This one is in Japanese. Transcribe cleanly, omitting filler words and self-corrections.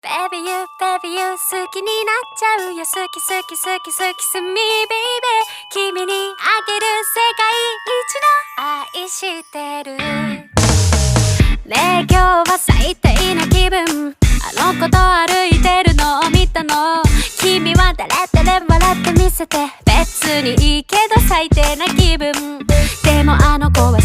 Baby you, baby you 好きになっちゃうよ好き好き好き好きすみ baby 君にあげる世界一の愛してるねえ今日は最低な気分あの子と歩いてるのを見たの君は誰々笑ってみせて別にいいけど最低な気分でもあの子は